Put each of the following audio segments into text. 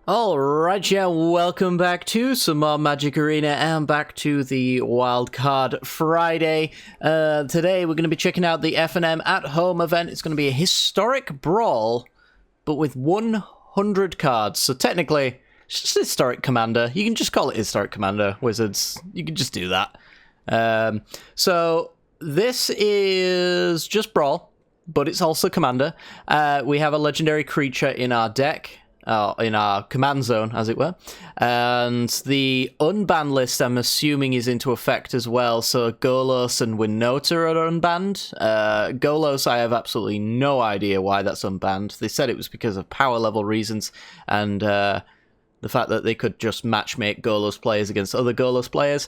Alright, yeah, welcome back to some more Magic Arena and back to the Wildcard Friday. Today we're going to be checking out the F&M at home event. It's going to be a historic brawl, but with 100 cards. So technically, it's just Historic Commander. You can just call it Historic Commander, Wizards. You can just do that. So this is just Brawl, but it's also Commander. We have a legendary creature in our deck. In our command zone, as it were. And the unbanned list, I'm assuming, is into effect as well. So Golos and Winota are unbanned. Golos, I have absolutely no idea why that's unbanned. They said it was because of power level reasons and the fact that they could just matchmake Golos players against other Golos players.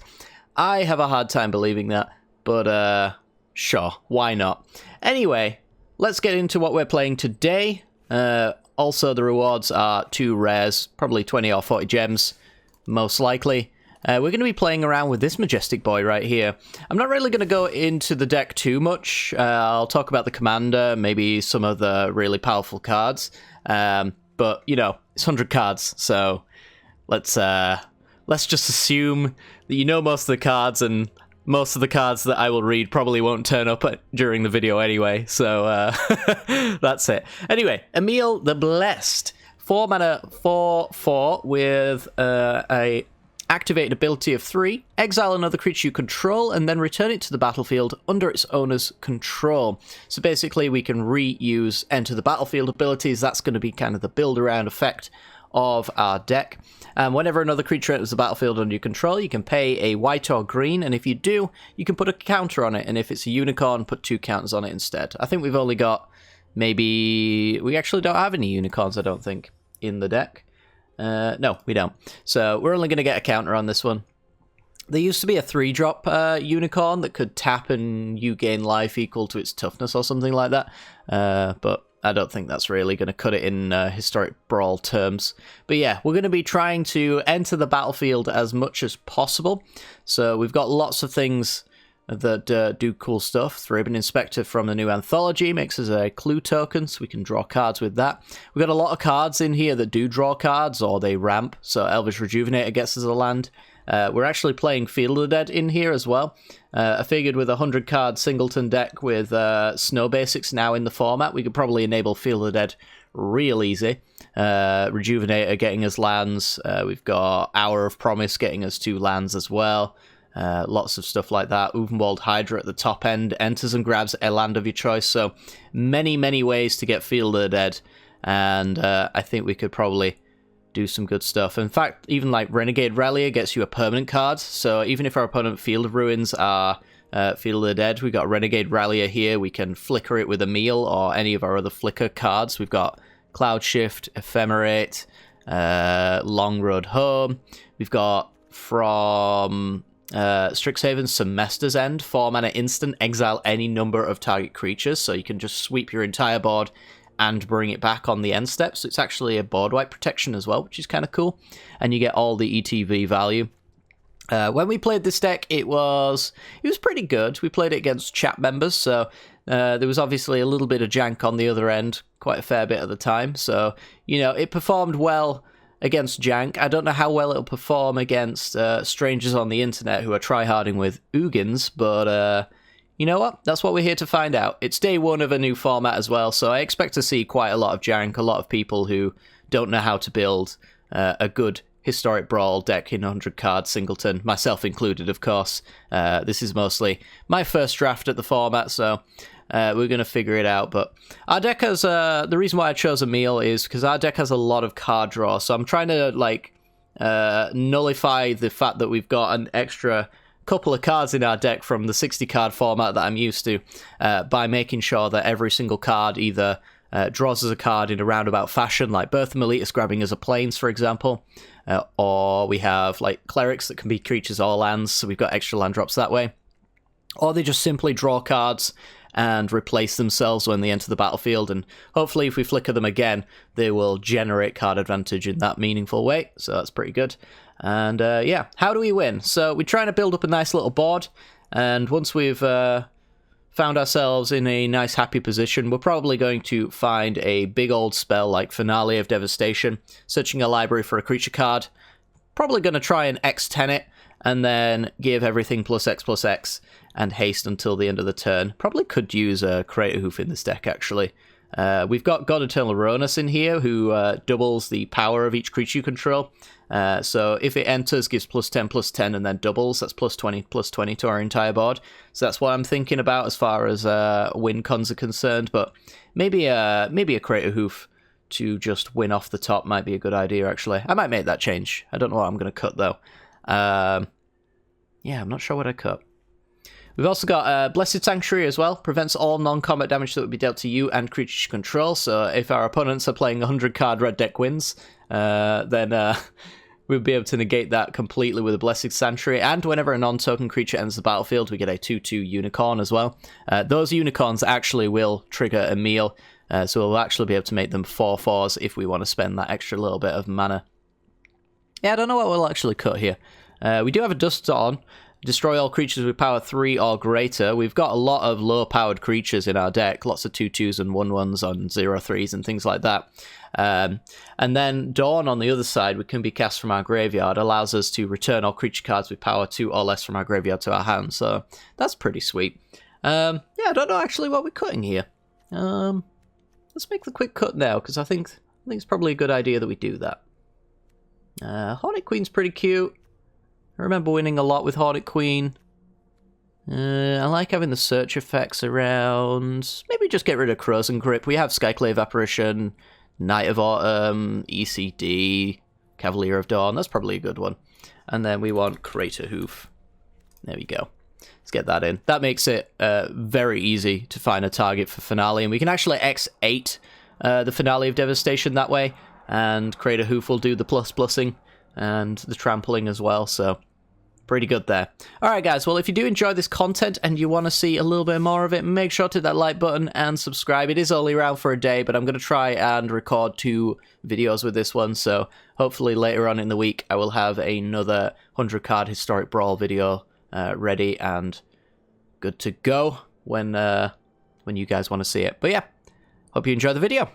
I have a hard time believing that, but sure, why not? Anyway, let's get into what we're playing today. Also, the rewards are 2 rares, probably 20 or 40 gems, most likely. We're going to be playing around with this majestic boy right here. I'm not really going to go into the deck too much. I'll talk about the commander, maybe some of the really powerful cards. But, you know, it's 100 cards, so let's just assume that you know most of the cards, and most of the cards that I will read probably won't turn up during the video anyway, so that's it. Anyway, Emiel the Blessed. 4 mana, 4/4 with a activated ability of 3. Exile another creature you control and then return it to the battlefield under its owner's control. So basically we can reuse enter the battlefield abilities. That's going to be kind of the build around effect of our deck. And whenever another creature enters the battlefield under your control, you can pay a white or green, and if you do, you can put a counter on it, and if it's a unicorn, put 2 counters on it instead. I think we've only got maybe... We actually don't have any unicorns, I don't think, in the deck. No, we don't. So we're only going to get a counter on this one. There used to be a 3-drop unicorn that could tap and you gain life equal to its toughness or something like that, but I don't think that's really going to cut it in historic brawl terms. But yeah, we're going to be trying to enter the battlefield as much as possible. So we've got lots of things that do cool stuff. Thraben Inspector from the new anthology makes us a clue token, so we can draw cards with that. We've got a lot of cards in here that do draw cards, or they ramp. So Elvish Rejuvenator gets us a land. We're actually playing Field of the Dead in here as well. I figured with a 100-card singleton deck with Snow Basics now in the format, we could probably enable Field of the Dead real easy. Rejuvenator getting us lands. We've got Hour of Promise getting us 2 lands as well. Lots of stuff like that. Uvenwald Hydra at the top end enters and grabs a land of your choice. So many, many ways to get Field of the Dead. And I think we could probably do some good stuff. In fact, even like Renegade Rallier gets you a permanent card, so even if our opponent Field of Ruins are Field of the Dead, we've got Renegade Rallier here. We can flicker it with Emiel or any of our other flicker cards. We've got Cloud Shift, Ephemerate, Long Road Home. We've got from Strixhaven Semester's End, 4 mana instant, exile any number of target creatures, so you can just sweep your entire board and bring it back on the end step. So it's actually a board wipe protection as well, which is kind of cool. And you get all the ETV value. When we played this deck, it was pretty good. We played it against chat members, so there was obviously a little bit of jank on the other end, quite a fair bit at the time. So, you know, it performed well against jank. I don't know how well it'll perform against strangers on the internet who are tryharding with Ugins, but you know what? That's what we're here to find out. It's day 1 of a new format as well, so I expect to see quite a lot of jank, a lot of people who don't know how to build a good historic brawl deck in 100-card singleton, myself included, of course. This is mostly my first draft at the format, so we're going to figure it out. But our deck has... the reason why I chose Emiel is because our deck has a lot of card draw, so I'm trying to, like, nullify the fact that we've got an extra couple of cards in our deck from the 60-card format that I'm used to, by making sure that every single card either draws us a card in a roundabout fashion, like Birth of Meletus grabbing us a Plains, for example, or we have like Clerics that can be creatures or lands, so we've got extra land drops that way, or they just simply draw cards and replace themselves when they enter the battlefield, and hopefully if we flicker them again, they will generate card advantage in that meaningful way, so that's pretty good. And yeah, how do we win? So we're trying to build up a nice little board, and once we've found ourselves in a nice happy position. We're probably going to find a big old spell like Finale of Devastation, searching a library for a creature card. Probably going to try and X10 it, and then give everything +X+X, and haste until the end of the turn. Probably could use a Crater Hoof in this deck, actually. We've got God Eternal Ronus in here, who doubles the power of each creature you control. So if it enters, gives +10/+10, and then doubles. That's +20/+20 to our entire board. So that's what I'm thinking about as far as win cons are concerned. But maybe a Crater Hoof to just win off the top might be a good idea, actually. I might make that change. I don't know what I'm going to cut, though. Yeah, I'm not sure what I cut. We've also got Blessed Sanctuary as well. Prevents all non-combat damage that would be dealt to you and creatures you control. So if our opponents are playing 100-card red deck wins, then we'll be able to negate that completely with a Blessed Sanctuary. And whenever a non-token creature enters the battlefield, we get a 2/2 Unicorn as well. Those Unicorns actually will trigger Emiel, so we'll actually be able to make them 4/4s if we want to spend that extra little bit of mana. Yeah, I don't know what we'll actually cut here. We do have a Dust on. Destroy all creatures with power 3 or greater. We've got a lot of low-powered creatures in our deck. Lots of 2/2s and 1/1s on 0/3s and things like that. And then Dawn on the other side, which can be cast from our graveyard, allows us to return all creature cards with power 2 or less from our graveyard to our hand. So that's pretty sweet. Yeah, I don't know actually what we're cutting here. Let's make the quick cut now, because I think it's probably a good idea that we do that. Hornet Queen's pretty cute. I remember winning a lot with Hornet Queen. I like having the search effects around. Maybe just get rid of Crows and Grip. We have Skyclave Apparition, Night of Autumn, ECD, Cavalier of Dawn. That's probably a good one. And then we want Crater Hoof. There we go. Let's get that in. That makes it very easy to find a target for Finale. And we can actually X8 the Finale of Devastation that way. And Crater Hoof will do the ++ing and the trampling as well. So pretty good there. Alright guys, well if you do enjoy this content and you want to see a little bit more of it, make sure to hit that like button and subscribe. It is only around for a day, but I'm going to try and record 2 videos with this one, so hopefully later on in the week I will have another 100-card Historic Brawl video ready and good to go when you guys want to see it. But yeah, hope you enjoy the video.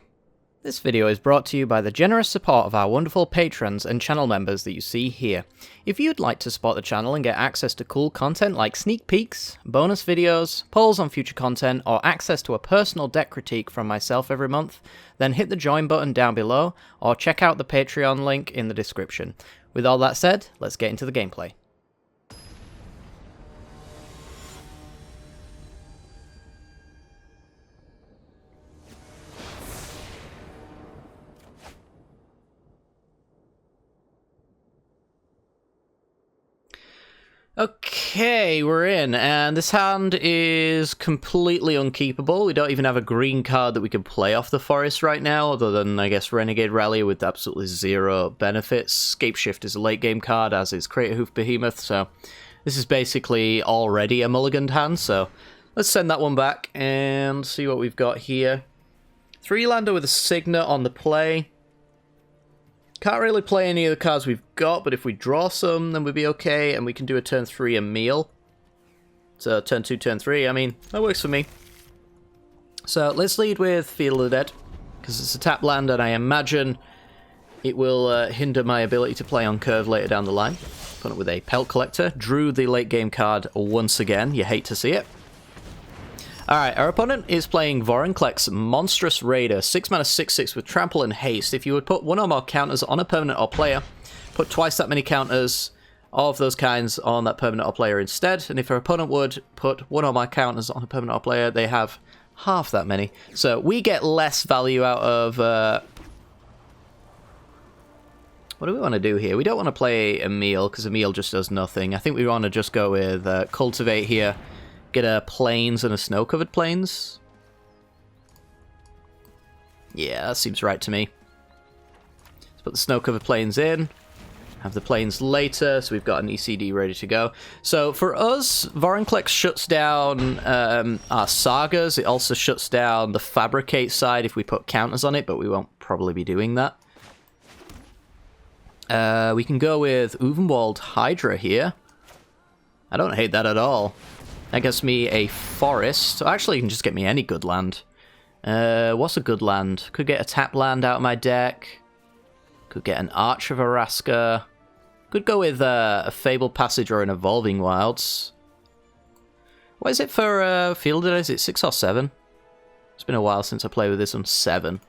This video is brought to you by the generous support of our wonderful patrons and channel members that you see here. If you'd like to support the channel and get access to cool content like sneak peeks, bonus videos, polls on future content, or access to a personal deck critique from myself every month, then hit the join button down below, or check out the Patreon link in the description. With all that said, let's get into the gameplay. Okay, we're in, and this hand is completely unkeepable. We don't even have a green card that we can play off the forest right now, other than, I guess, Renegade Rally with absolutely 0 benefits. Scapeshift is a late game card, as is Crater Hoof Behemoth, so this is basically already a mulliganed hand, so let's send that one back and see what we've got here. 3-lander with a Signet on the play. Can't really play any of the cards we've got, but if we draw some, then we'll be okay, and we can do a turn 3 Emiel. So turn 2, turn 3, I mean, that works for me. So let's lead with Field of the Dead, because it's a tap land, and I imagine it will hinder my ability to play on curve later down the line. Put it with a Pelt Collector. Drew the late game card once again, you hate to see it. Alright, our opponent is playing Vorinclex Monstrous Raider, 6 mana 6/6 with Trample and Haste. If you would put 1 or more counters on a permanent or player, put twice that many counters of those kinds on that permanent or player instead. And if our opponent would put 1 or more counters on a permanent or player, they have half that many. So we get less value out of... what do we want to do here? We don't want to play Emiel, because Emiel just does nothing. I think we want to just go with Cultivate here. Get a Plains and a Snow-Covered Plains. Yeah, that seems right to me. Let's put the Snow-Covered Plains in. Have the Plains later, so we've got an ECD ready to go. So for us, Vorinclex shuts down our Sagas. It also shuts down the Fabricate side if we put counters on it, but we won't probably be doing that. We can go with Uvenwald Hydra here. I don't hate that at all. That gets me a forest. Actually, you can just get me any good land. What's a good land? Could get a tap land out of my deck. Could get an Arch of Araska. Could go with a Fabled Passage or an Evolving Wilds. What is it for Fielded? Is it 6 or 7? It's been a while since I played with this one. 7.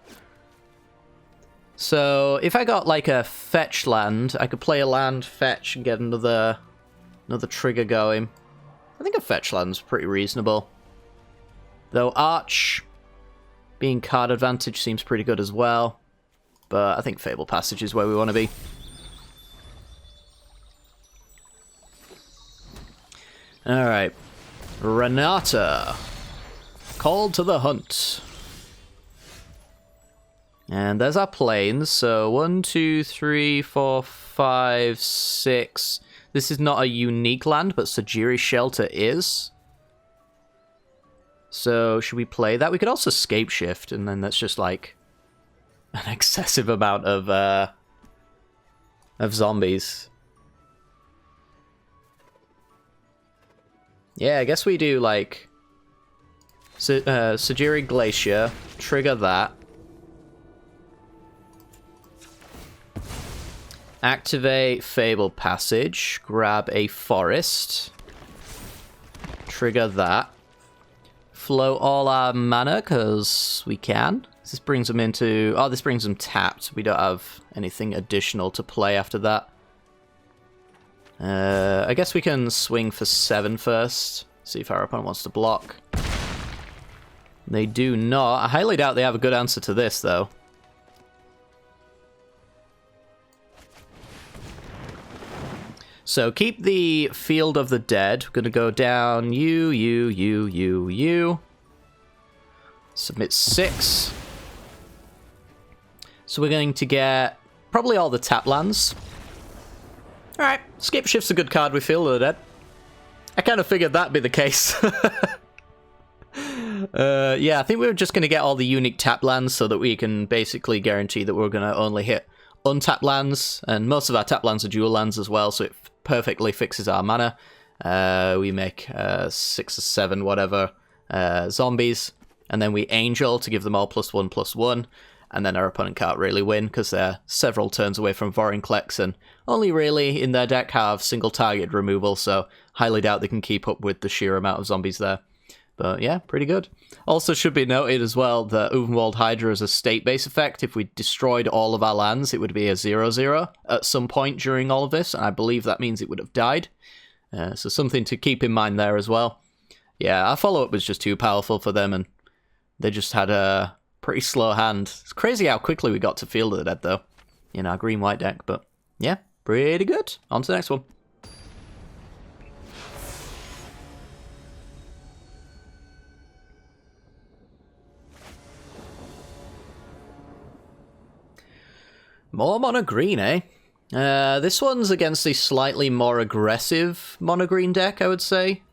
So if I got like a fetch land, I could play a land, fetch, and get another trigger going. I think a fetch land's pretty reasonable. Though Arch being card advantage seems pretty good as well. But I think Fabled Passage is where we want to be. Alright. Renata. Called to the hunt. And there's our planes. So 1, 2, 3, 4, 5, 6. This is not a unique land, but Sajiri's Shelter is. So should we play that? We could also Scape Shift, and then that's just like an excessive amount of zombies. Yeah, I guess we do like Sajiri Glacier, trigger that. Activate Fabled Passage, grab a forest, trigger that. Flow all our mana, because we can. This brings them into... Oh, this brings them tapped. We don't have anything additional to play after that. I guess we can swing for 7 first. See if our opponent wants to block. They do not. I highly doubt they have a good answer to this, though. So keep the Field of the Dead. We're going to go down you. Submit 6. So we're going to get probably all the tap lands. Alright, Skip Shift's a good card with Field of the Dead. I kind of figured that'd be the case. Yeah, I think we were just going to get all the unique tap lands so that we can basically guarantee that we're going to only hit untapped lands. And most of our tap lands are dual lands as well, so it perfectly fixes our mana. We make 6 or 7, whatever, zombies. And then we Angel to give them all +1/+1. And then our opponent can't really win because they're several turns away from Vorinclex and only really in their deck have single target removal, so highly doubt they can keep up with the sheer amount of zombies there. But yeah, pretty good. Also should be noted as well that Uvenwald Hydra is a state-based effect. If we destroyed all of our lands, it would be a 0/0 at some point during all of this, and I believe that means it would have died. So something to keep in mind there as well. Yeah, our follow-up was just too powerful for them, and they just had a pretty slow hand. It's crazy how quickly we got to Field of the Dead, though, in our green-white deck. But yeah, pretty good. On to the next one. More mono green, eh? This one's against a slightly more aggressive mono green deck, I would say.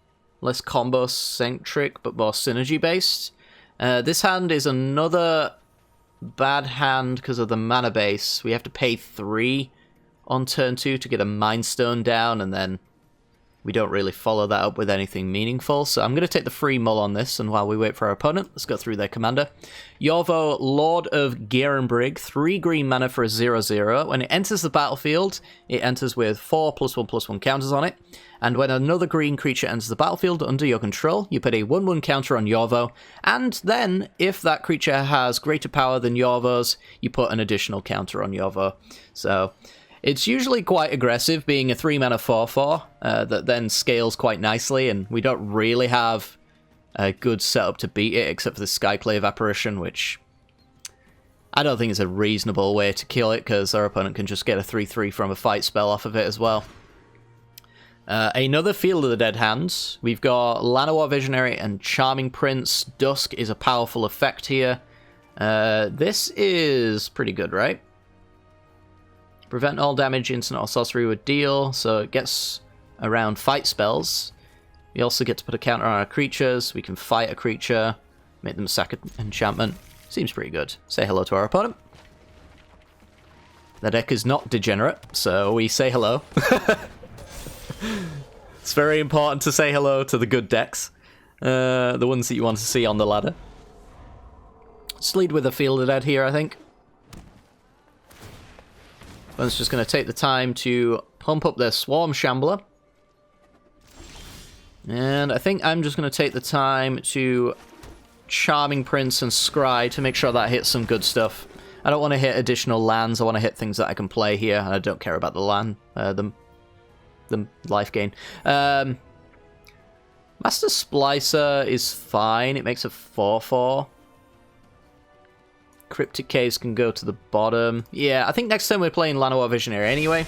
Less combo-centric, but more synergy-based. This hand is another bad hand because of the mana base. We have to pay 3 on turn 2 to get a Mind Stone down, and then we don't really follow that up with anything meaningful. So I'm going to take the free mull on this, and while we wait for our opponent, let's go through their commander. Yorvo, Lord of Gerenbrig, 3 green mana for a 0/0. When it enters the battlefield, it enters with 4 +1/+1 counters on it. And when another green creature enters the battlefield under your control, you put a 1/1 counter on Yorvo. And then, if that creature has greater power than Yorvo's, you put an additional counter on Yorvo. So it's usually quite aggressive, being a 3 mana 4/4 that then scales quite nicely, and we don't really have a good setup to beat it, except for the Skyclave Apparition, which I don't think is a reasonable way to kill it, because our opponent can just get a 3/3 from a fight spell off of it as well. Another Field of the Dead hand. We've got Llanowar Visionary and Charming Prince. Dusk is a powerful effect here. This is pretty good, right? Prevent all damage instant or sorcery would deal, so it gets around fight spells. We also get to put a counter on our creatures. We can fight a creature, make them sack an enchantment. Seems pretty good. Say hello to our opponent. The deck is not degenerate, so we say hello. It's very important to say hello to the good decks. The ones that you want to see on the ladder. Let's lead with a Field of Dead here, I think. One's just going to take the time to pump up their Swarm Shambler. And I think I'm just going to take the time to Charming Prince and Scry to make sure that hits some good stuff. I don't want to hit additional lands, I want to hit things that I can play here, and I don't care about the land, the life gain. Master Splicer is fine, it makes a 4/4. Cryptic Caves can go to the bottom. Yeah, I think next time we're playing Llanowar Visionary anyway.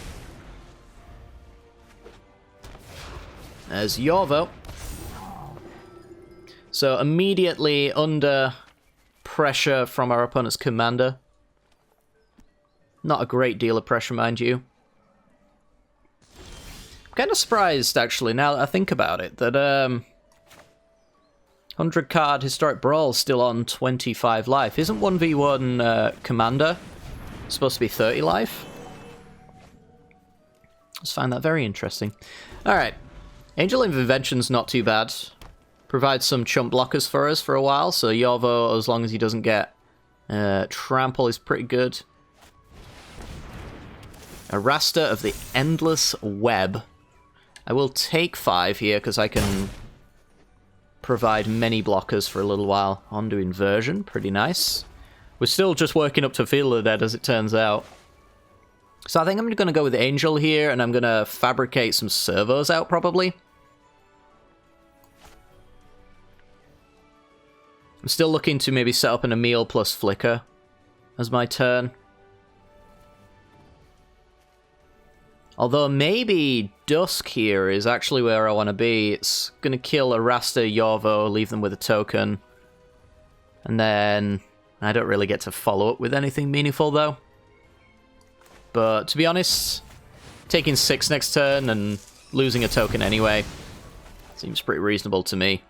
There's Yorvo. So immediately under pressure from our opponent's commander. Not a great deal of pressure, mind you. I'm kind of surprised, actually, now that I think about it, that 100 card Historic Brawl still on 25 life. Isn't 1v1 Commander supposed to be 30 life? I just find that very interesting. Alright. Angel of Invention's not too bad. Provides some chump blockers for us for a while, so Yorvo, as long as he doesn't get Trample, is pretty good. A Rasta of the Endless Web. I will take 5 here, because I can provide many blockers for a little while. Onto Inversion, pretty nice. We're still just working up to Field of Dead, as it turns out. So I think I'm going to go with Angel here, and I'm going to fabricate some servos out, probably. I'm still looking to maybe set up an Emiel plus Flicker as my turn. Although maybe Dusk here is actually where I want to be. It's going to kill a Rasta Yorvo, leave them with a token. And then I don't really get to follow up with anything meaningful though. But to be honest, taking 6 next turn and losing a token anyway seems pretty reasonable to me.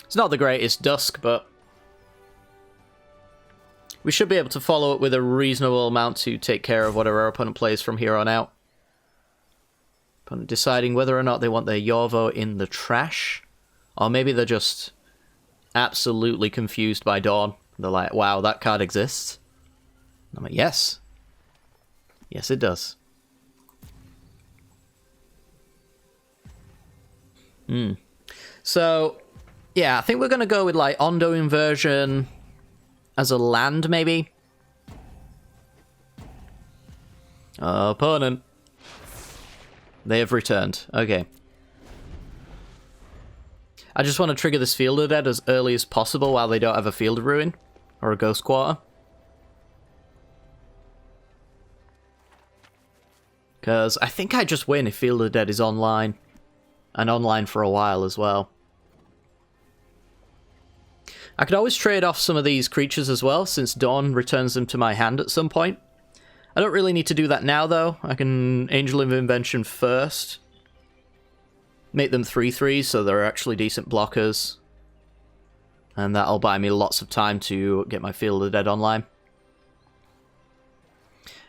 It's not the greatest Dusk, but we should be able to follow up with a reasonable amount to take care of whatever our opponent plays from here on out. Opponent deciding whether or not they want their Yorvo in the trash, or maybe they're just absolutely confused by Dawn. They're like, wow, that card exists? And I'm like, yes. Yes, it does. So, yeah, I think we're going to go with, like, Ondo Inversion as a land, maybe? Opponent. They have returned. Okay. I just want to trigger this Field of Dead as early as possible while they don't have a Field of Ruin or a Ghost Quarter. Because I think I just win if Field of Dead is online. And online for a while as well. I could always trade off some of these creatures as well, since Dawn returns them to my hand at some point. I don't really need to do that now, though. I can Angel of Invention first. Make them 3/3s, so they're actually decent blockers. And that'll buy me lots of time to get my Field of Dead online.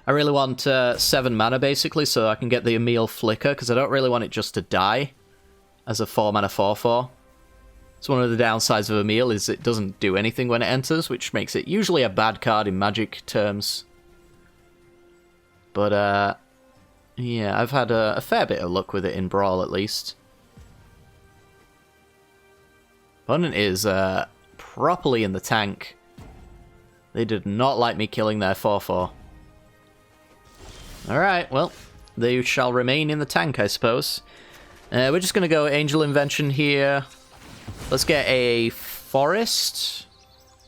I really want 7 mana, basically, so I can get the Emiel Flicker, because I don't really want it just to die as a 4-mana 4/4. So one of the downsides of Emiel is it doesn't do anything when it enters, which makes it usually a bad card in Magic terms. But, yeah, I've had a fair bit of luck with it in Brawl, at least. Opponent is properly in the tank. They did not like me killing their 4/4. Alright, well, they shall remain in the tank, I suppose. We're just going to go Angel Invention here. Let's get a forest.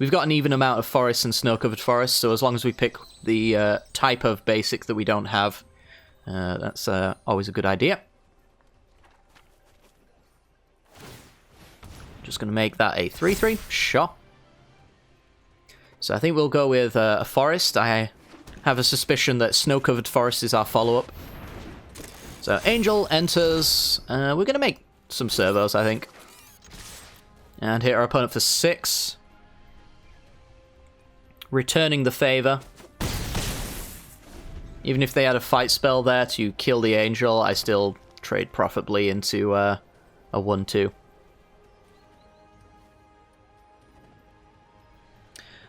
We've got an even amount of forests and snow-covered forests, so as long as we pick the type of basic that we don't have, that's always a good idea. Just going to make that a 3/3. Sure. So I think we'll go with a forest. I have a suspicion that snow-covered forest is our follow-up. So Angel enters. We're going to make some servos, I think. And hit our opponent for 6. Returning the favor. Even if they had a fight spell there to kill the angel, I still trade profitably into a 1-2.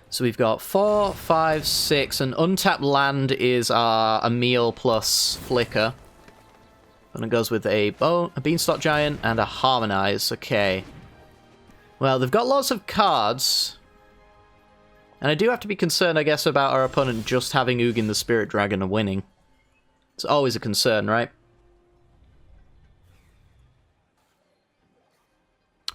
So we've got 4, 5, 6, and untapped land is our Emiel plus Flicker. And it goes with a Beanstalk Giant and a Harmonize. Okay. Well, they've got lots of cards. And I do have to be concerned, I guess, about our opponent just having Ugin the Spirit Dragon and winning. It's always a concern, right?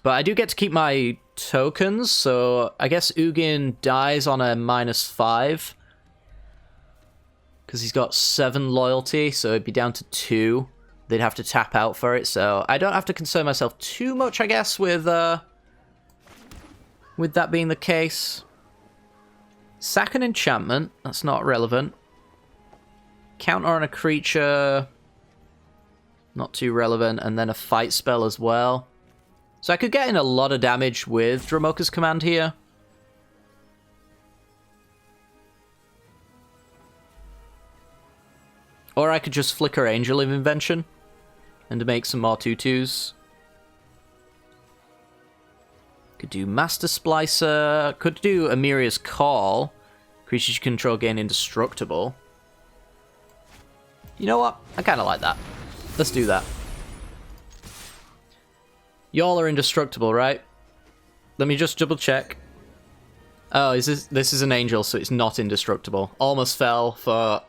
But I do get to keep my tokens, so I guess Ugin dies on a -5. Because he's got 7 loyalty, so it'd be down to 2. They'd have to tap out for it, so I don't have to concern myself too much, I guess, with that being the case. Sack an enchantment, that's not relevant. Counter on a creature, not too relevant, and then a fight spell as well. So I could get in a lot of damage with Dromoka's Command here. Or I could just flicker Angel of Invention and make some more 2/2s. Could do Master Splicer. Could do Amiria's Call. Creatures you control gain indestructible. You know what? I kind of like that. Let's do that. Y'all are indestructible, right? Let me just double check. Oh, this is an angel, so it's not indestructible. Almost fell for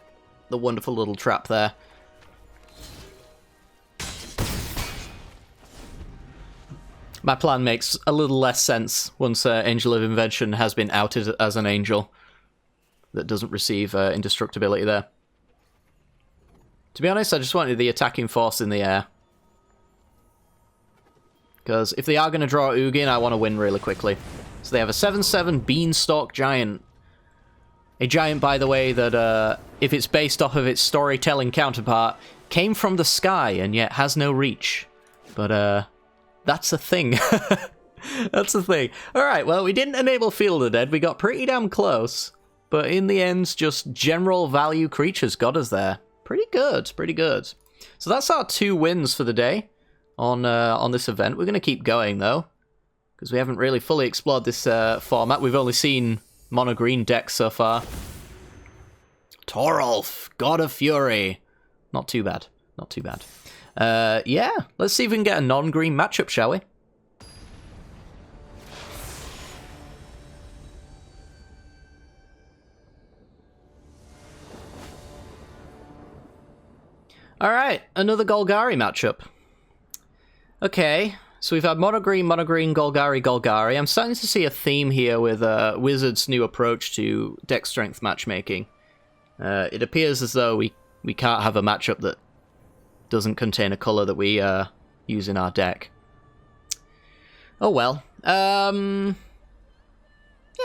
the wonderful little trap there. My plan makes a little less sense once Angel of Invention has been outed as an angel that doesn't receive indestructibility there. To be honest, I just wanted the attacking force in the air. Because if they are going to draw Ugin, I want to win really quickly. So they have a 7/7 Beanstalk Giant. A giant, by the way, that if it's based off of its storytelling counterpart, came from the sky and yet has no reach. But that's a thing. That's the thing. Alright, well, we didn't enable Field of the Dead. We got pretty damn close. But in the end, just general value creatures got us there. Pretty good, pretty good. So that's our 2 wins for the day on this event. We're going to keep going, though, because we haven't really fully explored this format. We've only seen mono-green decks so far. Torolf, God of Fury. Not too bad, not too bad. Yeah, let's see if we can get a non-green matchup, shall we? Alright, another Golgari matchup. Okay, so we've had mono-green, Golgari, Golgari. I'm starting to see a theme here with Wizards' new approach to deck strength matchmaking. It appears as though we can't have a matchup that doesn't contain a colour that we use in our deck. Oh well. Yeah,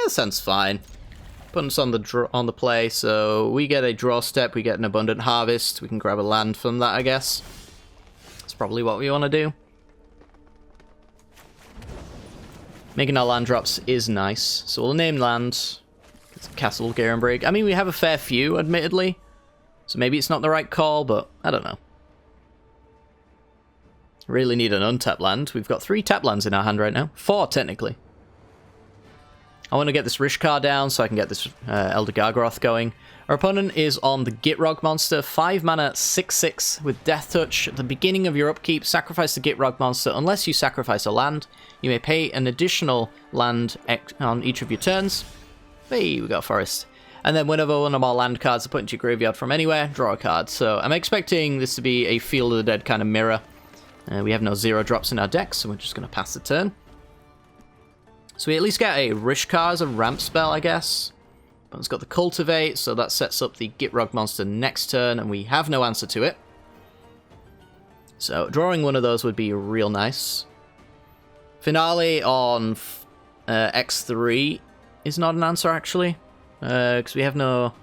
sounds fine. Putting us on the play, so we get a draw step, we get an abundant harvest, we can grab a land from that, I guess. That's probably what we want to do. Making our land drops is nice, so we'll name land. It's Castle Garenbrig. I mean, we have a fair few, admittedly, so maybe it's not the right call, but I don't know. Really need an untapped land. We've got 3 tap lands in our hand right now. 4, technically. I want to get this Rishkar down so I can get this Elder Gargaroth going. Our opponent is on the Gitrog monster, 5 mana, 6/6 with Death Touch. At the beginning of your upkeep, sacrifice the Gitrog monster. Unless you sacrifice a land, you may pay an additional land on each of your turns. Hey, we got a forest. And then whenever one of our land cards are put into your graveyard from anywhere, draw a card. So I'm expecting this to be a Field of the Dead kind of mirror. We have no 0 drops in our deck, so we're just going to pass the turn. So we at least get a Rishkar as a ramp spell, I guess. But it's got the Cultivate, so that sets up the Gitrog monster next turn, and we have no answer to it. So drawing one of those would be real nice. Finale on X3 is not an answer, actually. Because we have no...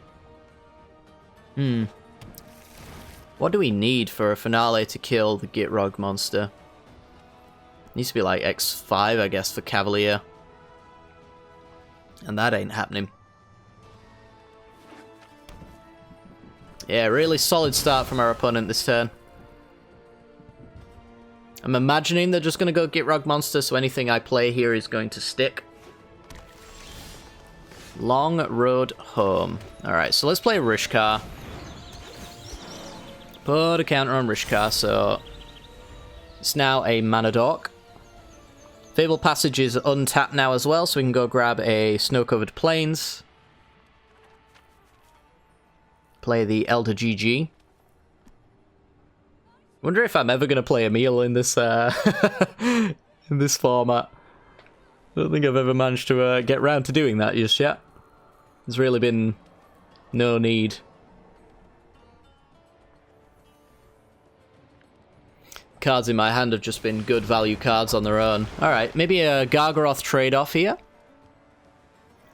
What do we need for a Finale to kill the Gitrog monster? Needs to be like X5, I guess, for Cavalier. And that ain't happening. Yeah, really solid start from our opponent this turn. I'm imagining they're just going to go Gitrog Monster, so anything I play here is going to stick. Long Road Home. Alright, so let's play Rishkar. Put a counter on Rishkar, so it's now a Mana Dork. Fable Passage is untapped now as well, so we can go grab a Snow-Covered Plains. Play the Elder GG. Wonder if I'm ever going to play Emiel in this in this format. I don't think I've ever managed to get round to doing that just yet. There's really been no need. Cards in my hand have just been good value cards on their own. Alright, maybe a Gargaroth trade-off here.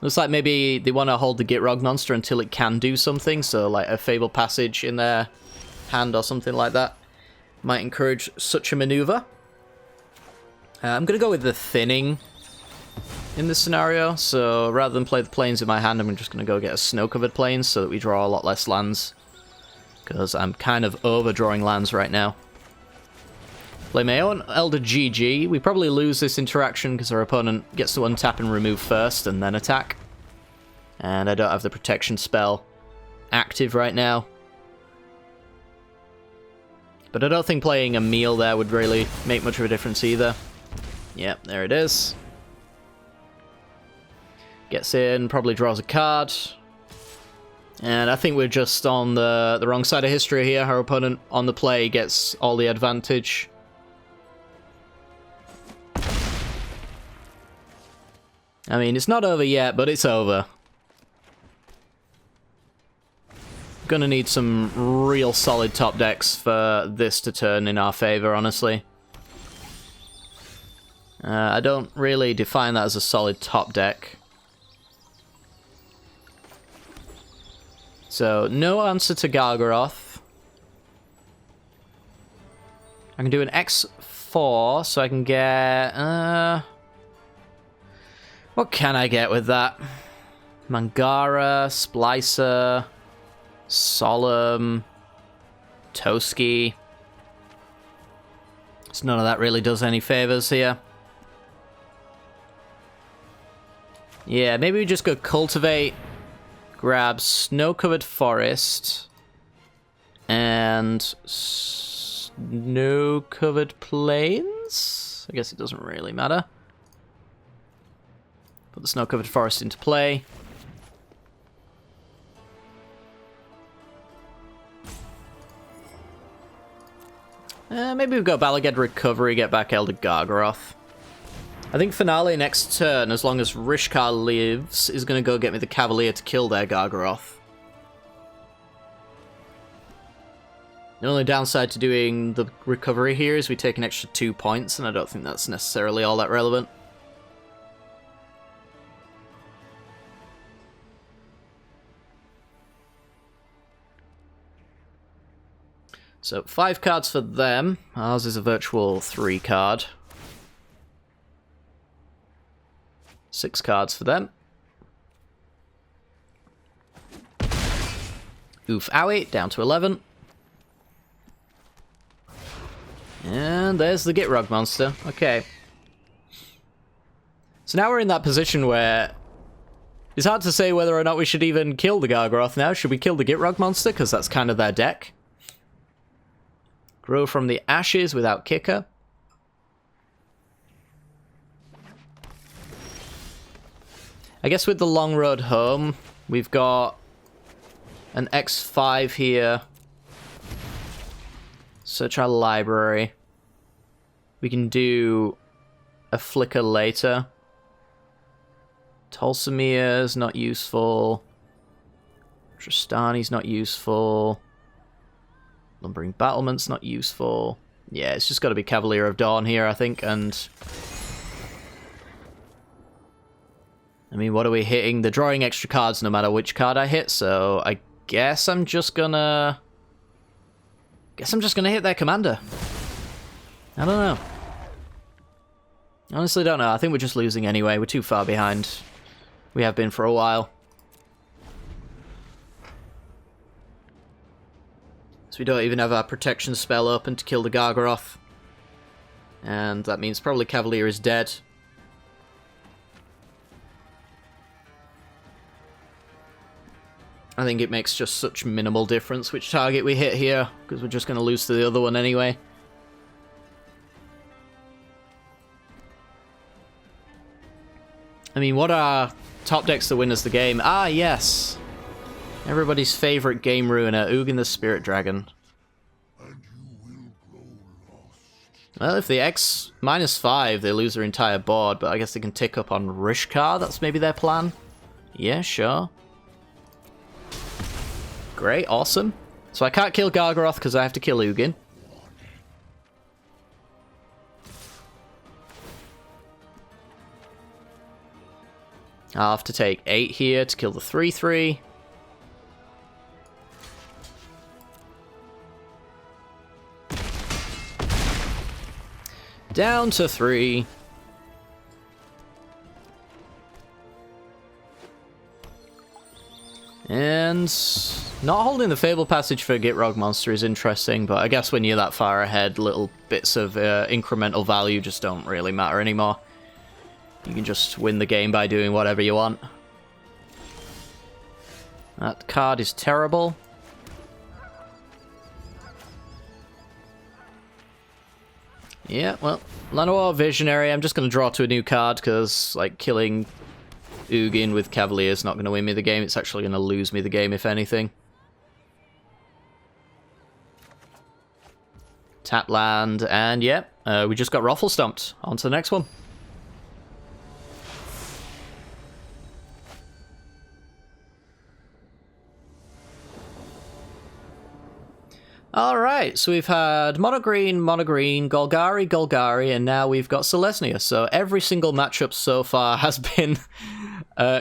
Looks like maybe they want to hold the Gitrog monster until it can do something, so like a Fable Passage in their hand or something like that might encourage such a maneuver. I'm going to go with the Thinning in this scenario, so rather than play the Plains in my hand, I'm just going to go get a Snow-Covered Plains so that we draw a lot less lands, because I'm kind of overdrawing lands right now. Play my own Elder GG. We probably lose this interaction because our opponent gets to untap and remove first and then attack. And I don't have the protection spell active right now. But I don't think playing Emiel there would really make much of a difference either. Yep, there it is. Gets in, probably draws a card. And I think we're just on the wrong side of history here. Our opponent on the play gets all the advantage. I mean, it's not over yet, but it's over. Gonna need some real solid top decks for this to turn in our favor, honestly. I don't really define that as a solid top deck. So, no answer to Gargaroth. I can do an X4, so I can get... what can I get with that? Mangara, Splicer, Solemn, Toski. So none of that really does any favors here. Yeah, maybe we just go Cultivate, grab Snow-Covered Forest, and Snow-Covered Plains? I guess it doesn't really matter. Put the Snow-Covered Forest into play. Maybe we've got Balaged Recovery, get back Elder Gargaroth. I think Finale next turn, as long as Rishkar lives, is going to go get me the Cavalier to kill their Gargaroth. The only downside to doing the recovery here is we take an extra 2 points, and I don't think that's necessarily all that relevant. So, 5 cards for them. Ours is a virtual 3 card. 6 cards for them. Oof, owie, down to 11. And there's the Gitrog monster. Okay. So now we're in that position where it's hard to say whether or not we should even kill the Gargaroth now. Should we kill the Gitrog monster? Because that's kind of their deck. Grow from the ashes without kicker. I guess with the long road home, we've got an X5 here. Search our library. We can do a flicker later. Tolsamir's not useful. Tristani's not useful. Lumbering Battlement's not useful. Yeah, it's just got to be Cavalier of Dawn here, I think, and... I mean, what are we hitting? They're drawing extra cards no matter which card I hit, so I guess I'm just gonna... hit their commander. I don't know. Honestly, don't know. I think we're just losing anyway. We're too far behind. We have been for a while. So we don't even have our protection spell open to kill the Gargaroth. And that means probably Cavalier is dead. I think it makes just such minimal difference which target we hit here, because we're just going to lose to the other one anyway. I mean, what are top decks to win us the game? Ah, yes! Everybody's favourite game ruiner, Ugin the Spirit Dragon. Well, if the X -5, they lose their entire board, but I guess they can tick up on Rishkar, that's maybe their plan? Yeah, sure. Great, awesome. So I can't kill Gargaroth because I have to kill Ugin. I'll have to take 8 here to kill the 3/3. Down to 3. And not holding the Fable Passage for Gitrog Monster is interesting, but I guess when you're that far ahead, little bits of incremental value just don't really matter anymore. You can just win the game by doing whatever you want. That card is terrible. Yeah, well, Llanowar Visionary, I'm just going to draw to a new card, because, like, killing Ugin with Cavalier is not going to win me the game. It's actually going to lose me the game, if anything. Tap land, and yeah, we just got Ruffle Stomped. On to the next one. Alright, so we've had Mono Green, Golgari, Golgari, and now we've got Selesnya. So every single matchup so far has been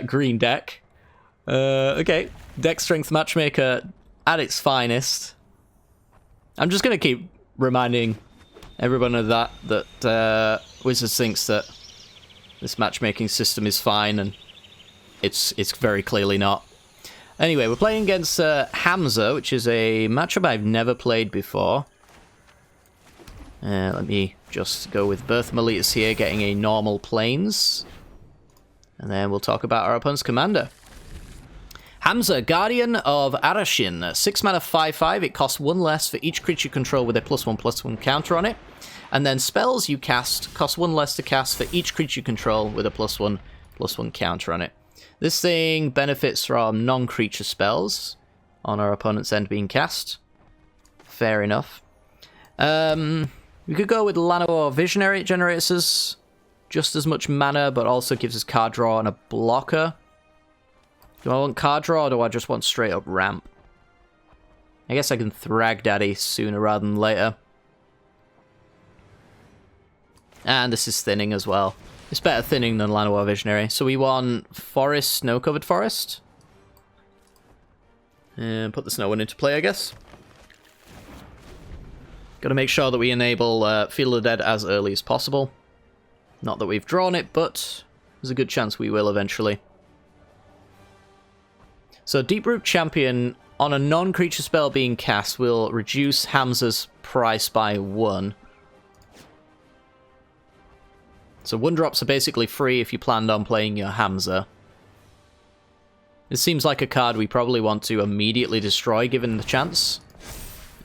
green deck. Okay, deck strength matchmaker at its finest. I'm just going to keep reminding everyone of that Wizards thinks that this matchmaking system is fine, and it's very clearly not. Anyway, we're playing against Hamza, which is a matchup I've never played before. Let me just go with Birth Melitus here, getting a normal Plains. And then we'll talk about our opponent's commander. Hamza, Guardian of Arashin. 6 mana, 5/5. It costs 1 less for each creature you control with a +1/+1 counter on it. And then spells you cast cost 1 less to cast for each creature you control with a +1/+1 counter on it. This thing benefits from non-creature spells on our opponent's end being cast. Fair enough. We could go with Llanowar Visionary. It generates us just as much mana, but also gives us card draw and a blocker. Do I want card draw, or do I just want straight up ramp? I guess I can Thragdaddy sooner rather than later. And this is thinning as well. It's better thinning than Llanowar Visionary. So we want Forest, Snow-Covered Forest. And put the Snow one into play, I guess. Gotta make sure that we enable Field of the Dead as early as possible. Not that we've drawn it, but there's a good chance we will eventually. So Deeproot Champion, on a non-creature spell being cast, will reduce Hamza's price by 1. So 1-drops are basically free if you planned on playing your Hamza. This seems like a card we probably want to immediately destroy given the chance.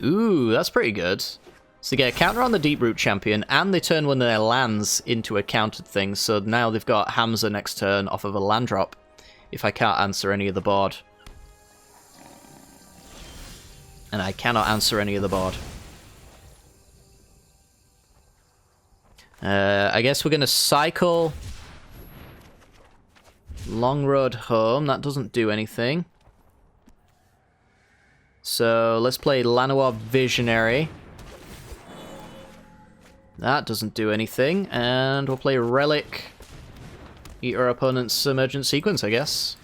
Ooh, that's pretty good. So they get a counter on the Deeproot Champion, and they turn one of their lands into a countered thing, so now they've got Hamza next turn off of a land drop, if I can't answer any of the board. And I cannot answer any of the board. I guess we're going to cycle Long Road Home. That doesn't do anything. So let's play Llanowar Visionary. That doesn't do anything. And we'll play Relic. Eat our opponent's Emergent Sequence, I guess.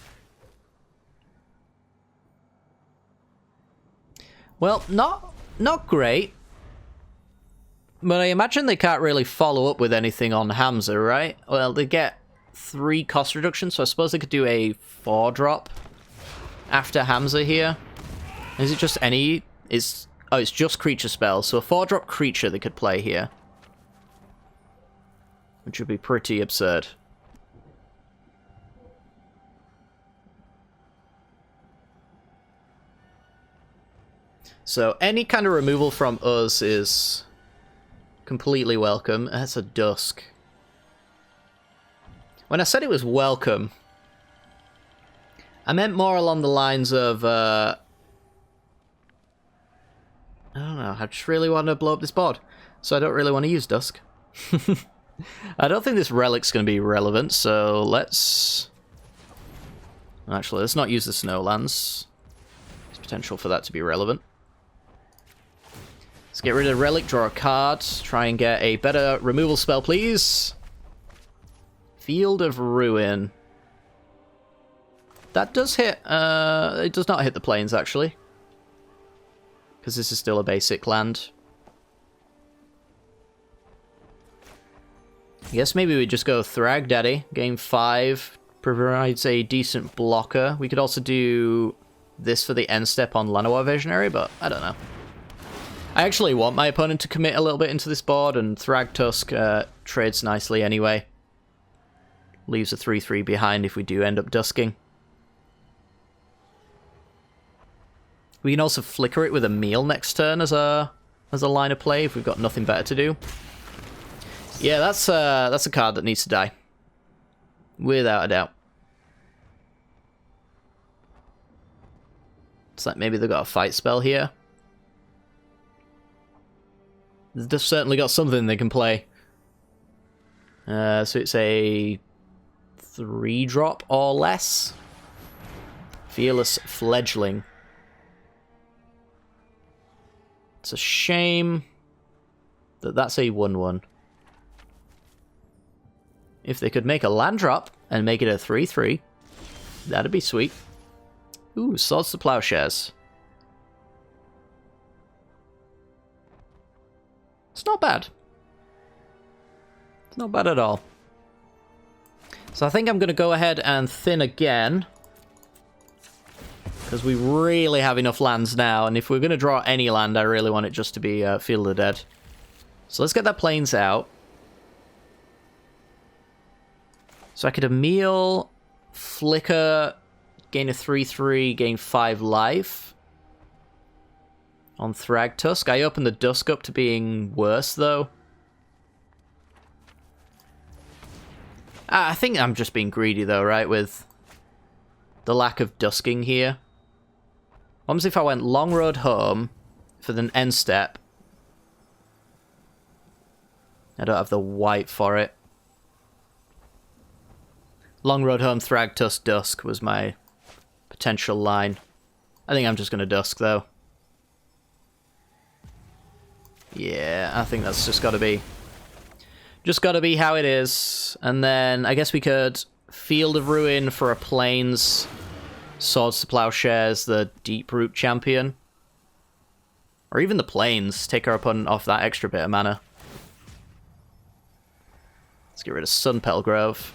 Well, not great. But I imagine they can't really follow up with anything on Hamza, right? Well, they get 3 cost reduction, so I suppose they could do a 4-drop after Hamza here. Is it just any... Oh, it's just creature spells. So a 4-drop creature they could play here. Which would be pretty absurd. So any kind of removal from us is completely welcome. That's a Dusk. When I said it was welcome, I meant more along the lines of, I don't know, I just really want to blow up this board, so I don't really want to use Dusk. I don't think this Relic's going to be relevant, so let's... Actually, let's not use the Snowlands. There's potential for that to be relevant. Let's get rid of Relic, draw a card, try and get a better removal spell, please. Field of Ruin. That does hit, it does not hit the plains, actually. Because this is still a basic land. I guess maybe we just go Thrag Daddy. Game 5 provides a decent blocker. We could also do this for the end step on Llanowar Visionary, but I don't know. I actually want my opponent to commit a little bit into this board, and Thragtusk trades nicely anyway. Leaves a 3-3 behind if we do end up dusking. We can also flicker it with Emiel next turn as a line of play if we've got nothing better to do. Yeah, that's a card that needs to die. Without a doubt. It's like maybe they've got a fight spell here. They've certainly got something they can play. So it's a 3-drop or less. Fearless Fledgling. It's a shame that that's a 1-1. If they could make a land drop and make it a 3-3, that'd be sweet. Ooh, Swords to Plowshares. It's not bad. It's not bad at all. So I think I'm going to go ahead and thin again. Because we really have enough lands now, and if we're going to draw any land, I really want it just to be Field of the Dead. So let's get that plains out. So I could Emiel, Flicker, gain a 3-3, gain 5 life. On Thragtusk. I opened the Dusk up to being worse, though. I think I'm just being greedy, though, right? With the lack of dusking here. What happens if I went Long Road Home for the end step? I don't have the white for it. Long Road Home, Thragtusk, Dusk was my potential line. I think I'm just going to Dusk, though. Yeah, I think that's just got to be... Just got to be how it is. And then I guess we could Field of Ruin for a Plains, Swords to Plowshares, the Deep Root champion. Or even the Plains, take our opponent off that extra bit of mana. Let's get rid of Sunpel Grove.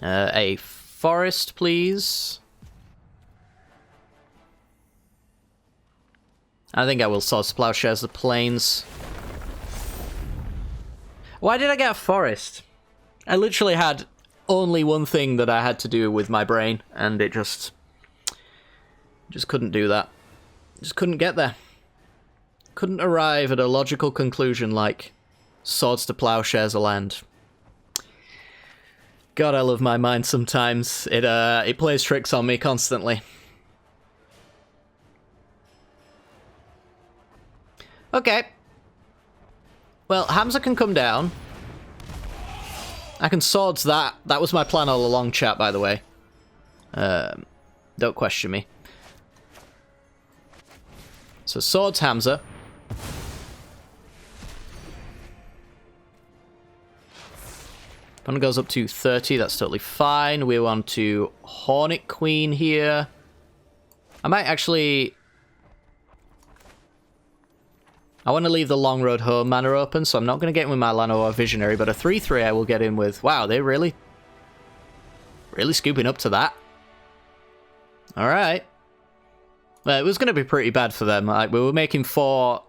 A forest, please. I think I will Swords to Plowshares the Plains. Why did I get a forest? I literally had only one thing that I had to do with my brain, and it just couldn't do that. Just couldn't get there. Couldn't arrive at a logical conclusion like Swords to Plowshares a land. God, I love my mind sometimes. It plays tricks on me constantly. Okay. Well, Hamza can come down. I can Swords that. That was my plan all along, chat, by the way. Don't question me. So Swords Hamza. Opponent goes up to 30, that's totally fine. We want to Hornet Queen here. I might actually... I want to leave the Long Road Home mana open, so I'm not going to get in with my Llanowar Visionary, but a 3-3 I will get in with. Wow, they're really scooping up to that. Alright. It was going to be pretty bad for them. Like, we were making 4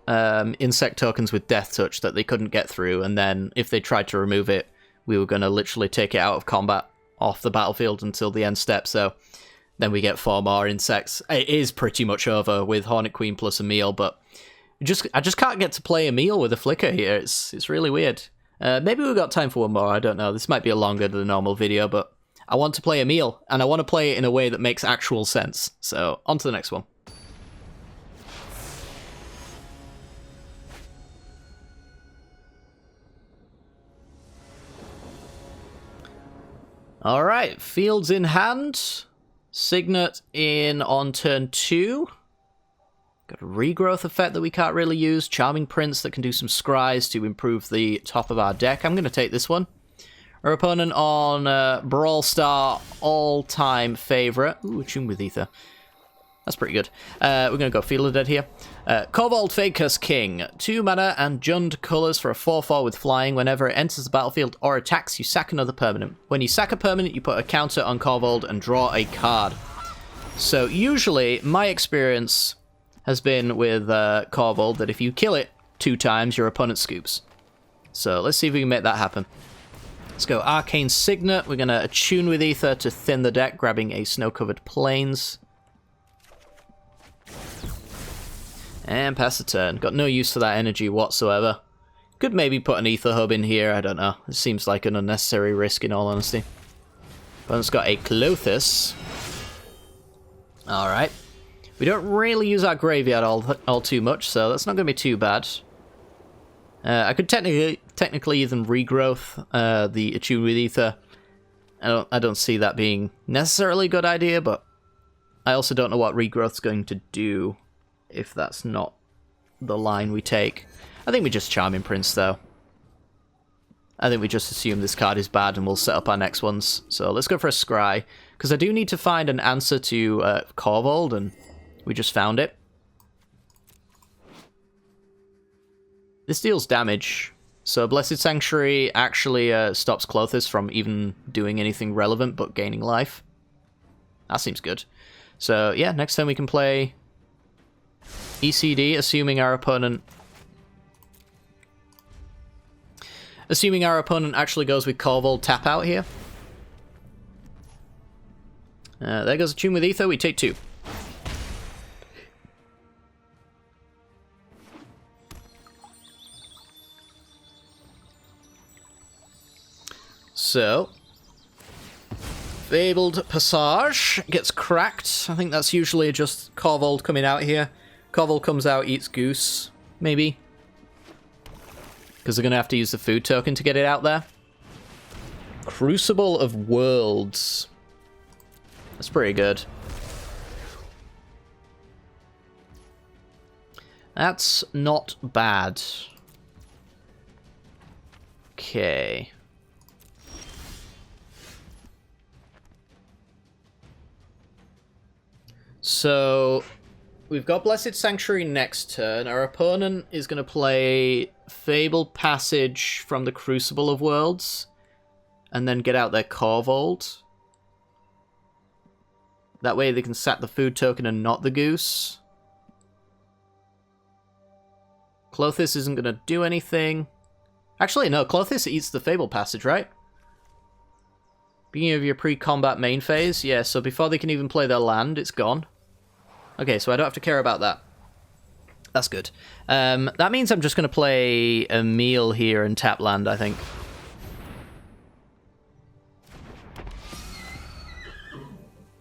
insect tokens with Death Touch that they couldn't get through, and then if they tried to remove it, we were going to literally take it out of combat off the battlefield until the end step, so then we get 4 more insects. It is pretty much over with Hornet Queen plus Emiel, but I just can't get to play Emiel with a flicker here. It's really weird. Maybe we've got time for one more, I don't know. This might be a longer than a normal video, but I want to play Emiel, and I want to play it in a way that makes actual sense. So, on to the next one. Alright, fields in hand. Signet in on turn 2. Got a regrowth effect that we can't really use. Charming Prince that can do some scries to improve the top of our deck. I'm going to take this one. Our opponent on Brawl Star, all-time favourite. Ooh, Attune with Ether. That's pretty good. We're going to go Field of Dead here. Kobold Faker's King. 2 mana and Jund colours for a 4/4 with flying. Whenever it enters the battlefield or attacks, you sack another permanent. When you sack a permanent, you put a counter on Kobold and draw a card. So usually, my experience has been with Kobold that if you kill it 2 times, your opponent scoops. So let's see if we can make that happen. Let's go Arcane Signet. We're going to Attune with Ether to thin the deck, grabbing a Snow-Covered Plains. And pass the turn. Got no use for that energy whatsoever. Could maybe put an Ether Hub in here, I don't know. It seems like an unnecessary risk in all honesty. Opponent's got a Clothis. Alright. We don't really use our graveyard all too much, so that's not going to be too bad. I could technically even regrowth the Attune with Ether. I don't see that being necessarily a good idea, but I also don't know what regrowth's going to do if that's not the line we take. I think we just Charming Prince, though. I think we just assume this card is bad and we'll set up our next ones. So let's go for a Scry, because I do need to find an answer to Kobold, and we just found it. This deals damage, so Blessed Sanctuary actually stops Clothis from even doing anything relevant but gaining life. That seems good. So yeah, next time we can play ECD, assuming our opponent actually goes with Kobold tap out here. There goes Attune with Ether, we take 2. So, Fabled Passage gets cracked. I think that's usually just Kobold coming out here. Kobold comes out, eats Goose, maybe. Because they're going to have to use the food token to get it out there. Crucible of Worlds. That's pretty good. That's not bad. Okay. So, we've got Blessed Sanctuary next turn. Our opponent is going to play Fabled Passage from the Crucible of Worlds, and then get out their Kobold. That way they can sack the food token and not the Goose. Clothis isn't going to do anything. Actually, no, Clothis eats the Fabled Passage, right? Beginning of your pre-combat main phase. Yeah, so before they can even play their land, it's gone. Okay, so I don't have to care about that. That's good. That means I'm just going to play Emiel here and tap land, I think.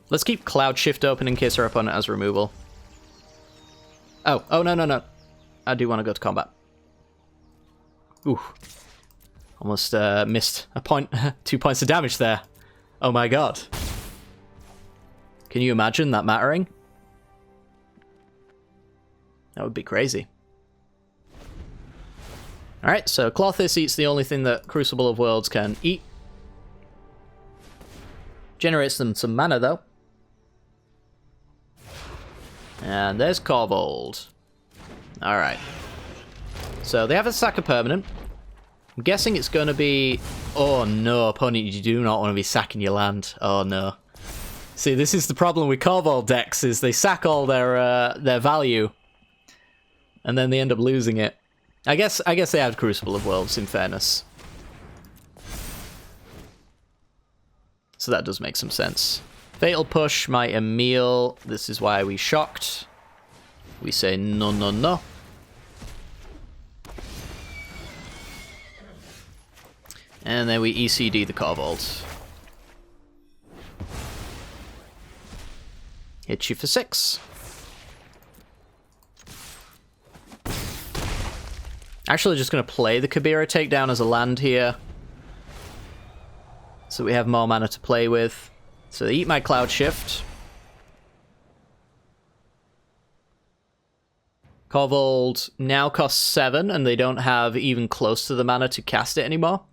Let's keep Cloud Shift open in case our opponent has removal. Oh, no. I do want to go to combat. Ooh. Almost missed a point, 2 points of damage there. Oh my god. Can you imagine that mattering? That would be crazy. Alright, so Clothis eats the only thing that Crucible of Worlds can eat. Generates them some mana, though. And there's Kobold. Alright. So they have a sack a permanent. I'm guessing it's going to be... Oh no, opponent, you do not want to be sacking your land. Oh no. See, this is the problem with Corval decks, is they sack all their value, and then they end up losing it. I guess they had Crucible of Wolves, in fairness. So that does make some sense. Fatal Push, my Emiel. This is why we shocked. We say no, no, no. And then we ECD the Corvold. Hit you for 6. Actually, just going to play the Kabira takedown as a land here. So we have more mana to play with. So they eat my Cloud Shift. Corvold now costs 7, and they don't have even close to the mana to cast it anymore.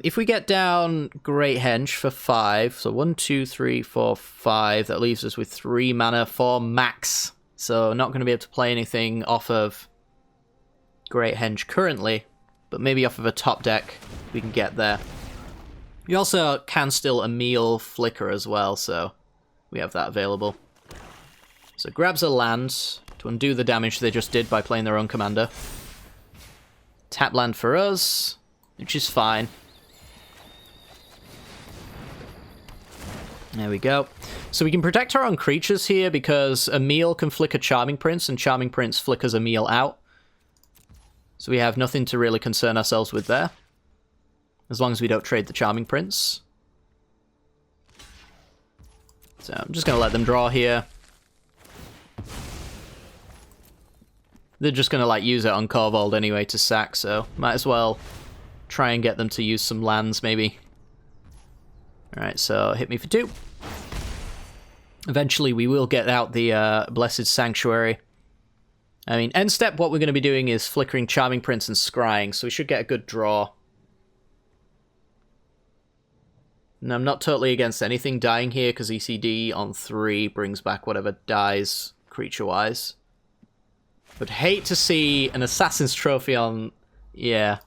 If we get down Great Henge for 5, so 1, 2, 3, 4, 5, that leaves us with 3 mana for max. So not going to be able to play anything off of Great Henge currently, but maybe off of a top deck we can get there. You also can still Emiel Flicker as well, so we have that available. So grabs a land to undo the damage they just did by playing their own commander. Tap land for us, which is fine. There we go. So we can protect our own creatures here because Emiel can flicker Charming Prince, and Charming Prince flickers Emiel out. So we have nothing to really concern ourselves with there, as long as we don't trade the Charming Prince. So I'm just going to let them draw here. They're just going to like use it on Corvold anyway to sack, so might as well try and get them to use some lands maybe. Alright, so hit me for 2. Eventually we will get out the Blessed Sanctuary. I mean, end step what we're going to be doing is flickering Charming Prince and scrying, so we should get a good draw. And I'm not totally against anything dying here, because ECD on 3 brings back whatever dies creature-wise. Would hate to see an Assassin's Trophy on... yeah.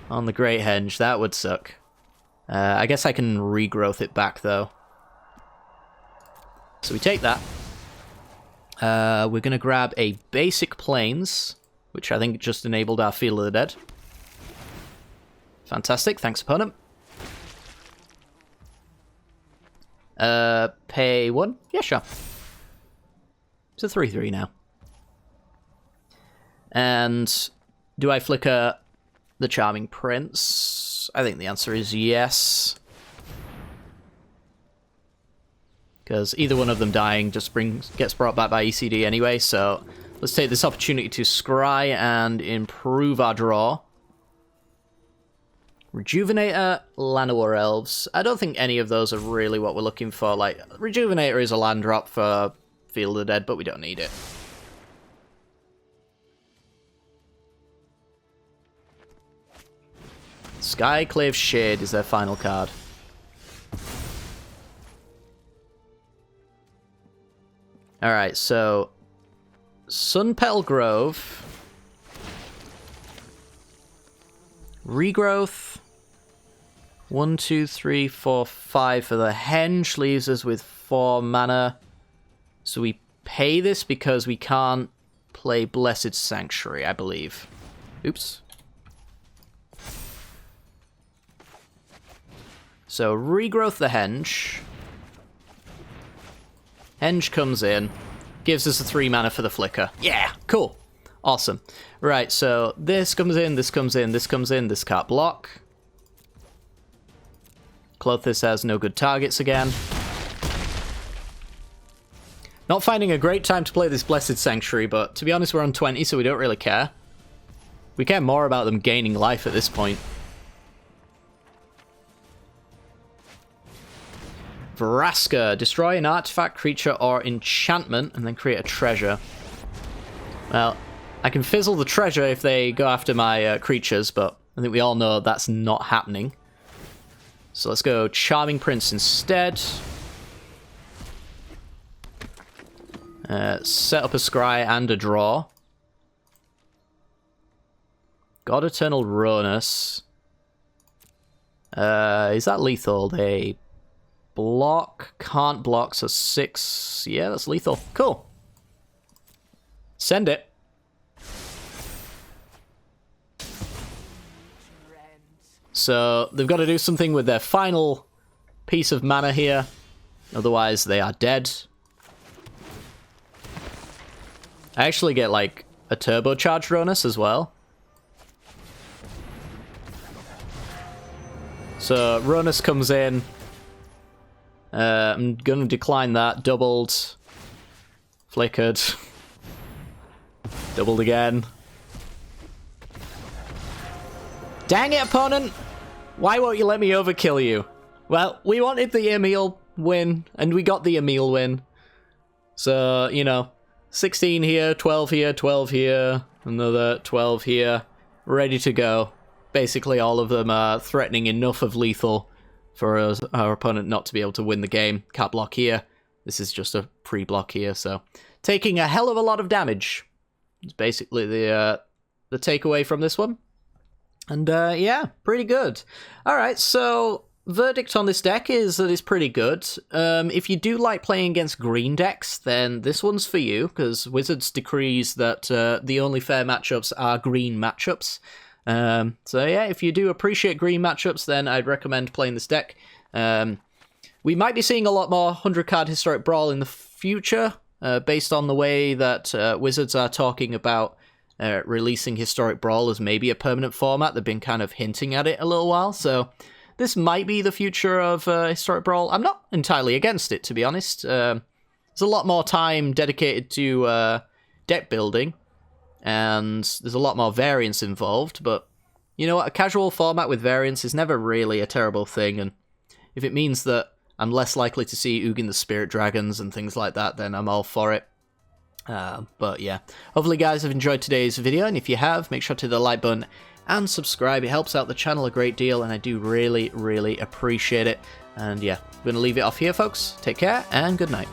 On the Great Henge. That would suck. I guess I can regrowth it back, though. So we take that. We're going to grab a basic Plains, which I think just enabled our Field of the Dead. Fantastic. Thanks, opponent. Pay 1? Yeah, sure. It's a 3/3 now. And do I flicker the Charming Prince? I think the answer is yes. Because either one of them dying just gets brought back by ECD anyway, so let's take this opportunity to scry and improve our draw. Rejuvenator, Llanowar Elves. I don't think any of those are really what we're looking for. Like, Rejuvenator is a land drop for Field of the Dead, but we don't need it. Skyclave Shade is their final card. Alright, so Sunpetal Grove, Regrowth, 1, 2, 3, 4, 5 for the Henge leaves us with 4 mana. So we pay this because we can't play Blessed Sanctuary, I believe. Oops. So Regrowth the Henge. Henge comes in, gives us a 3 mana for the flicker. Yeah, cool. Awesome. Right, so this comes in, this comes in, this comes in, this can't block. Clothis has no good targets again. Not finding a great time to play this Blessed Sanctuary, but to be honest, we're on 20, so we don't really care. We care more about them gaining life at this point. Vraska. Destroy an artifact, creature, or enchantment, and then create a treasure. Well, I can fizzle the treasure if they go after my creatures, but I think we all know that's not happening. So let's go Charming Prince instead. Set up a scry and a draw. God Eternal Ronus. Is that lethal? They block, can't block, so 6. Yeah, that's lethal. Cool. Send it. So they've got to do something with their final piece of mana here. Otherwise, they are dead. I actually get, like, a turbocharged Ronus as well. So Ronus comes in. I'm going to decline that. Doubled. Flickered. Doubled again. Dang it, opponent! Why won't you let me overkill you? Well, we wanted the Emiel win, and we got the Emiel win. So, you know, 16 here, 12 here, 12 here, another 12 here. Ready to go. Basically, all of them are threatening enough of lethal for us, our opponent not to be able to win the game. Can't block here. This is just a pre-block here, so taking a hell of a lot of damage. It's basically the takeaway from this one. And yeah, pretty good. Alright, so verdict on this deck is that it's pretty good. If you do like playing against green decks, then this one's for you, because Wizards decrees that the only fair matchups are green matchups. So yeah, if you do appreciate green matchups, then I'd recommend playing this deck. We might be seeing a lot more 100-card Historic Brawl in the future, based on the way that Wizards are talking about releasing Historic Brawl as maybe a permanent format. They've been kind of hinting at it a little while, so this might be the future of Historic Brawl. I'm not entirely against it, to be honest. There's a lot more time dedicated to deck building, and there's a lot more variance involved, but you know what, a casual format with variance is never really a terrible thing, and if it means that I'm less likely to see Ugin the Spirit Dragons and things like that, then I'm all for it. But yeah, hopefully guys have enjoyed today's video, and if you have, make sure to hit the like button and subscribe. It helps out the channel a great deal, and I do really, really appreciate it. And yeah, I'm going to leave it off here, folks. Take care, and good night.